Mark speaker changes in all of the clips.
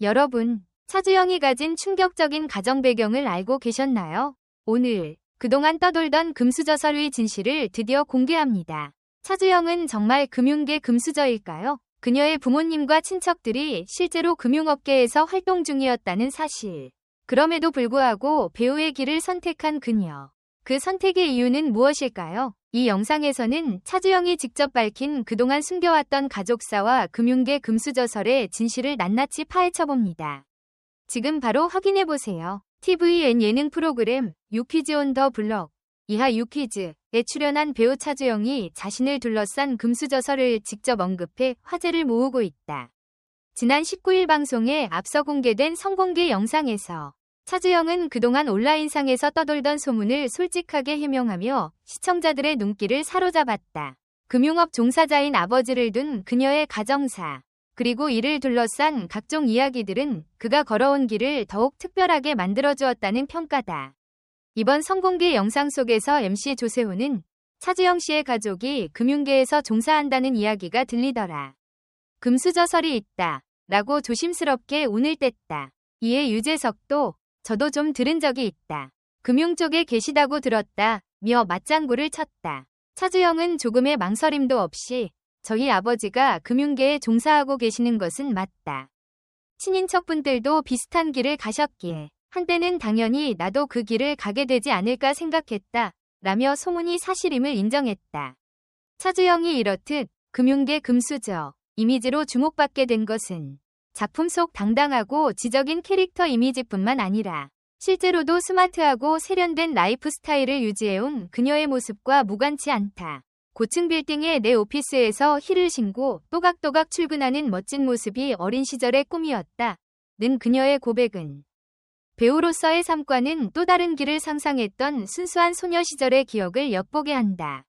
Speaker 1: 여러분, 차주영이 가진 충격적인 가정 배경을 알고 계셨나요? 오늘 그동안 떠돌던 금수저설의 진실을 드디어 공개합니다. 차주영은 정말 금융계 금수저일까요? 그녀의 부모님과 친척들이 실제로 금융업계에서 활동 중이었다는 사실. 그럼에도 불구하고 배우의 길을 선택한 그녀. 그 선택의 이유는 무엇일까요? 이 영상에서는 차주영이 직접 밝힌 그동안 숨겨왔던 가족사와 금융계 금수저설의 진실을 낱낱이 파헤쳐봅니다. 지금 바로 확인해보세요. tvN 예능 프로그램 유퀴즈 온 더 블럭 이하 유퀴즈에 출연한 배우 차주영이 자신을 둘러싼 금수저설을 직접 언급해 화제를 모으고 있다. 지난 19일 방송에 앞서 공개된 성공개 영상에서 차주영은 그동안 온라인상에서 떠돌던 소문을 솔직하게 해명하며 시청자들의 눈길을 사로잡았다. 금융업 종사자인 아버지를 둔 그녀의 가정사, 그리고 이를 둘러싼 각종 이야기들은 그가 걸어온 길을 더욱 특별하게 만들어주었다는 평가다. 이번 성공개 영상 속에서 MC 조세호는 차주영 씨의 가족이 금융계에서 종사한다는 이야기가 들리더라. 금수저설이 있다 라고 조심스럽게 운을 뗐다. 이에 유재석도 저도 좀 들은 적이 있다. 금융 쪽에 계시다고 들었다 며 맞장구를 쳤다. 차주영은 조금의 망설임도 없이 저희 아버지가 금융계에 종사하고 계시는 것은 맞다. 친인척분들도 비슷한 길을 가셨기에 한때는 당연히 나도 그 길을 가게 되지 않을까 생각했다 라며 소문이 사실임을 인정했다. 차주영이 이렇듯 금융계 금수저 이미지로 주목받게 된 것은 작품 속 당당하고 지적인 캐릭터 이미지뿐만 아니라 실제로도 스마트하고 세련된 라이프 스타일을 유지해온 그녀의 모습과 무관치 않다. 고층 빌딩의 내 오피스에서 힐을 신고 또각또각 출근하는 멋진 모습이 어린 시절의 꿈이었다. 는 그녀의 고백은 배우로서의 삶과는 또 다른 길을 상상했던 순수한 소녀 시절의 기억을 엿보게 한다.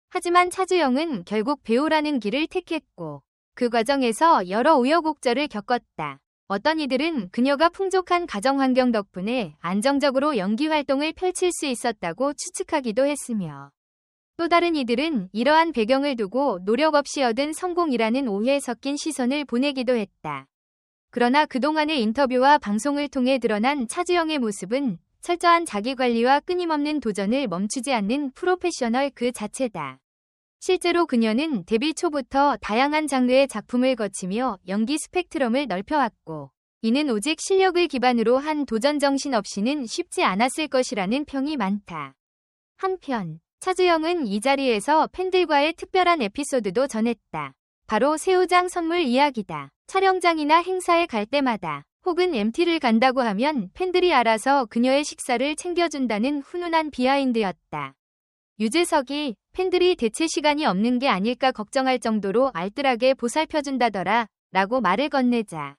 Speaker 1: 하지만 차주영은 결국 배우라는 길을 택했고 그 과정에서 여러 우여곡절을 겪었다. 어떤 이들은 그녀가 풍족한 가정 환경 덕분에 안정적으로 연기 활동을 펼칠 수 있었다고 추측하기도 했으며 또 다른 이들은 이러한 배경을 두고 노력 없이 얻은 성공이라는 오해에 섞인 시선을 보내기도 했다. 그러나 그동안의 인터뷰와 방송을 통해 드러난 차주영의 모습은 철저한 자기관리와 끊임없는 도전을 멈추지 않는 프로페셔널 그 자체다. 실제로 그녀는 데뷔 초부터 다양한 장르의 작품을 거치며 연기 스펙트럼을 넓혀왔고 이는 오직 실력을 기반으로 한 도전 정신 없이는 쉽지 않았을 것이라는 평이 많다. 한편 차주영은 이 자리에서 팬들과의 특별한 에피소드도 전했다. 바로 새우장 선물 이야기다. 촬영장이나 행사에 갈 때마다 혹은 MT를 간다고 하면 팬들이 알아서 그녀의 식사를 챙겨준다는 훈훈한 비하인드였다. 유재석이 팬들이 대체 시간이 없는 게 아닐까 걱정할 정도로 알뜰하게 보살펴준다더라 라고 말을 건네자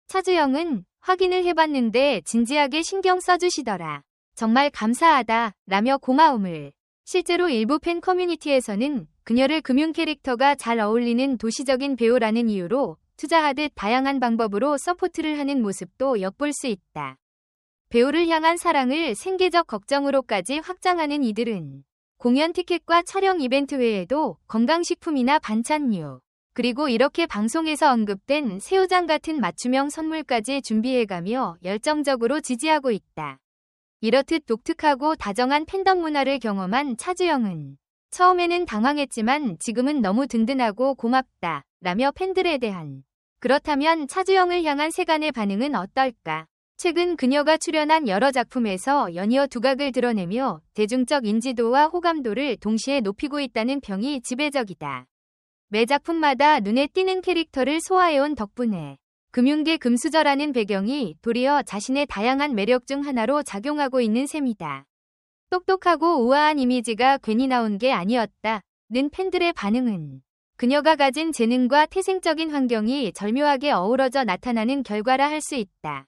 Speaker 1: 차주영은 확인을 해봤는데 진지하게 신경 써주시더라. 정말 감사하다 라며 고마움을. 실제로 일부 팬 커뮤니티에서는 그녀를 금융 캐릭터가 잘 어울리는 도시적인 배우라는 이유로 투자하듯 다양한 방법으로 서포트를 하는 모습도 엿볼 수 있다. 배우를 향한 사랑을 생계적 걱정으로까지 확장하는 이들은 공연 티켓과 촬영 이벤트 외에도 건강식품이나 반찬류, 그리고 이렇게 방송에서 언급된 새우장 같은 맞춤형 선물까지 준비해가며 열정적으로 지지하고 있다. 이렇듯 독특하고 다정한 팬덤 문화를 경험한 차주영은 처음에는 당황했지만 지금은 너무 든든하고 고맙다 라며 팬들에 대한 그렇다면 차주영을 향한 세간의 반응은 어떨까? 최근 그녀가 출연한 여러 작품에서 연이어 두각을 드러내며 대중적 인지도와 호감도를 동시에 높이고 있다는 평이 지배적이다. 매 작품마다 눈에 띄는 캐릭터를 소화해온 덕분에 금융계 금수저라는 배경이 도리어 자신의 다양한 매력 중 하나로 작용하고 있는 셈이다. 똑똑하고 우아한 이미지가 괜히 나온 게 아니었다. 는 팬들의 반응은 그녀가 가진 재능과 태생적인 환경이 절묘하게 어우러져 나타나는 결과라 할 수 있다.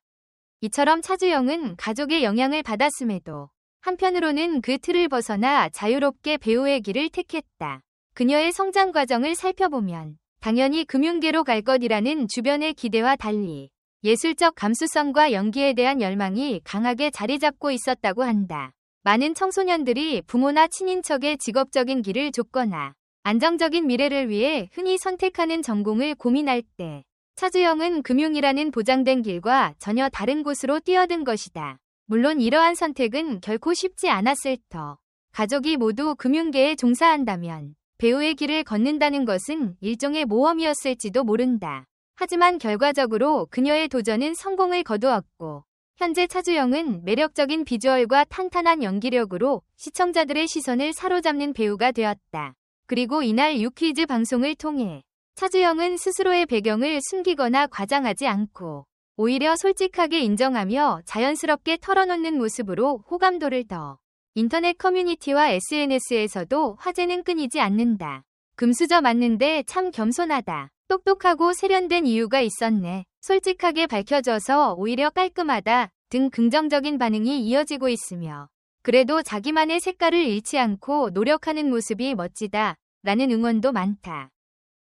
Speaker 1: 이처럼 차주영은 가족의 영향을 받았음에도 한편으로는 그 틀을 벗어나 자유롭게 배우의 길을 택했다. 그녀의 성장 과정을 살펴보면 당연히 금융계로 갈 것이라는 주변의 기대와 달리 예술적 감수성과 연기에 대한 열망이 강하게 자리 잡고 있었다고 한다. 많은 청소년들이 부모나 친인척의 직업적인 길을 줬거나 안정적인 미래를 위해 흔히 선택하는 전공을 고민할 때 차주영은 금융이라는 보장된 길과 전혀 다른 곳으로 뛰어든 것이다. 물론 이러한 선택은 결코 쉽지 않았을 터. 가족이 모두 금융계에 종사한다면 배우의 길을 걷는다는 것은 일종의 모험이었을지도 모른다. 하지만 결과적으로 그녀의 도전은 성공을 거두었고 현재 차주영은 매력적인 비주얼과 탄탄한 연기력으로 시청자들의 시선을 사로잡는 배우가 되었다. 그리고 이날 유퀴즈 방송을 통해 차주영은 스스로의 배경을 숨기거나 과장하지 않고 오히려 솔직하게 인정하며 자연스럽게 털어놓는 모습으로 호감도를 더 인터넷 커뮤니티와 SNS에서도 화제는 끊이지 않는다. 금수저 맞는데 참 겸손하다. 똑똑하고 세련된 이유가 있었네. 솔직하게 밝혀져서 오히려 깔끔하다 등 긍정적인 반응이 이어지고 있으며 그래도 자기만의 색깔을 잃지 않고 노력하는 모습이 멋지다 라는 응원도 많다.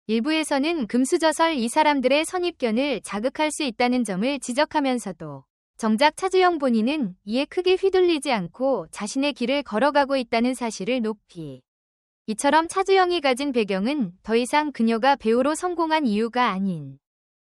Speaker 1: 일부에서는 금수저설 이 사람들의 선입견을 자극할 수 있다는 점을 지적하면서도 정작 차주영 본인은 이에 크게 휘둘리지 않고 자신의 길을 걸어가고 있다는 사실을 높이 이처럼 차주영이 가진 배경은 더 이상 그녀가 배우로 성공한 이유가 아닌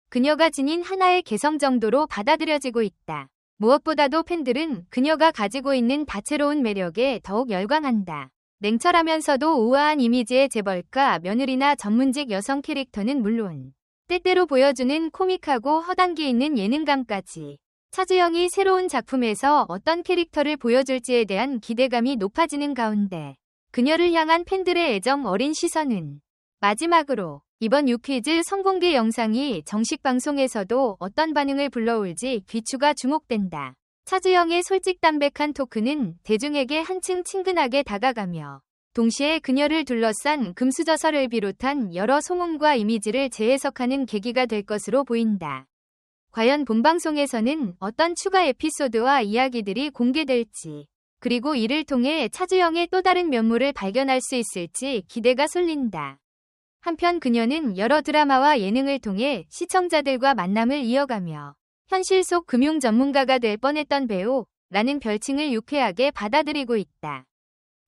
Speaker 1: 그녀가 지닌 하나의 개성 정도로 받아들여지고 있다. 무엇보다도 팬들은 그녀가 가지고 있는 다채로운 매력에 더욱 열광한다. 냉철하면서도 우아한 이미지의 재벌가 며느리나 전문직 여성 캐릭터는 물론 때때로 보여주는 코믹하고 허당기 있는 예능감까지 차주영이 새로운 작품에서 어떤 캐릭터를 보여줄지에 대한 기대감이 높아지는 가운데 그녀를 향한 팬들의 애정 어린 시선은 마지막으로 이번 유퀴즈 선공개 영상이 정식 방송에서도 어떤 반응을 불러올지 귀추가 주목된다. 차주영의 솔직담백한 토크는 대중에게 한층 친근하게 다가가며 동시에 그녀를 둘러싼 금수저설을 비롯한 여러 소문과 이미지를 재해석하는 계기가 될 것으로 보인다. 과연 본방송에서는 어떤 추가 에피소드와 이야기들이 공개될지 그리고 이를 통해 차주영의 또 다른 면모를 발견할 수 있을지 기대가 쏠린다. 한편 그녀는 여러 드라마와 예능을 통해 시청자들과 만남을 이어가며 현실 속 금융 전문가가 될 뻔했던 배우라는 별칭을 유쾌하게 받아들이고 있다.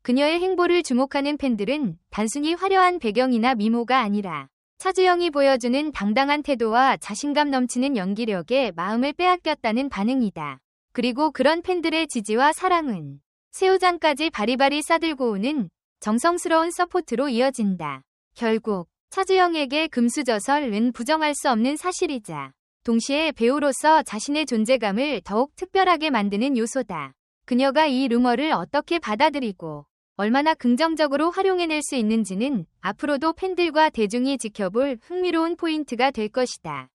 Speaker 1: 그녀의 행보를 주목하는 팬들은 단순히 화려한 배경이나 미모가 아니라 차주영이 보여주는 당당한 태도와 자신감 넘치는 연기력에 마음을 빼앗겼다는 반응이다. 그리고 그런 팬들의 지지와 사랑은 새우장까지 바리바리 싸들고 오는 정성스러운 서포트로 이어진다. 결국 차주영에게 금수저설은 부정할 수 없는 사실이자 동시에 배우로서 자신의 존재감을 더욱 특별하게 만드는 요소다. 그녀가 이 루머를 어떻게 받아들이고 얼마나 긍정적으로 활용해낼 수 있는지는 앞으로도 팬들과 대중이 지켜볼 흥미로운 포인트가 될 것이다.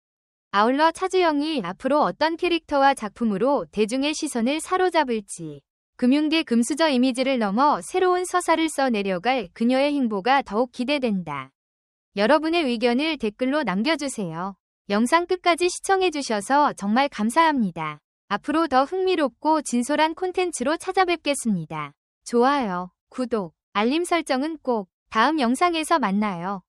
Speaker 1: 아울러 차주영이 앞으로 어떤 캐릭터와 작품으로 대중의 시선을 사로잡을지 금융계 금수저 이미지를 넘어 새로운 서사를 써내려갈 그녀의 행보가 더욱 기대된다. 여러분의 의견을 댓글로 남겨주세요. 영상 끝까지 시청해주셔서 정말 감사합니다. 앞으로 더 흥미롭고 진솔한 콘텐츠로 찾아뵙겠습니다. 좋아요, 구독, 알림 설정은 꼭 다음 영상에서 만나요.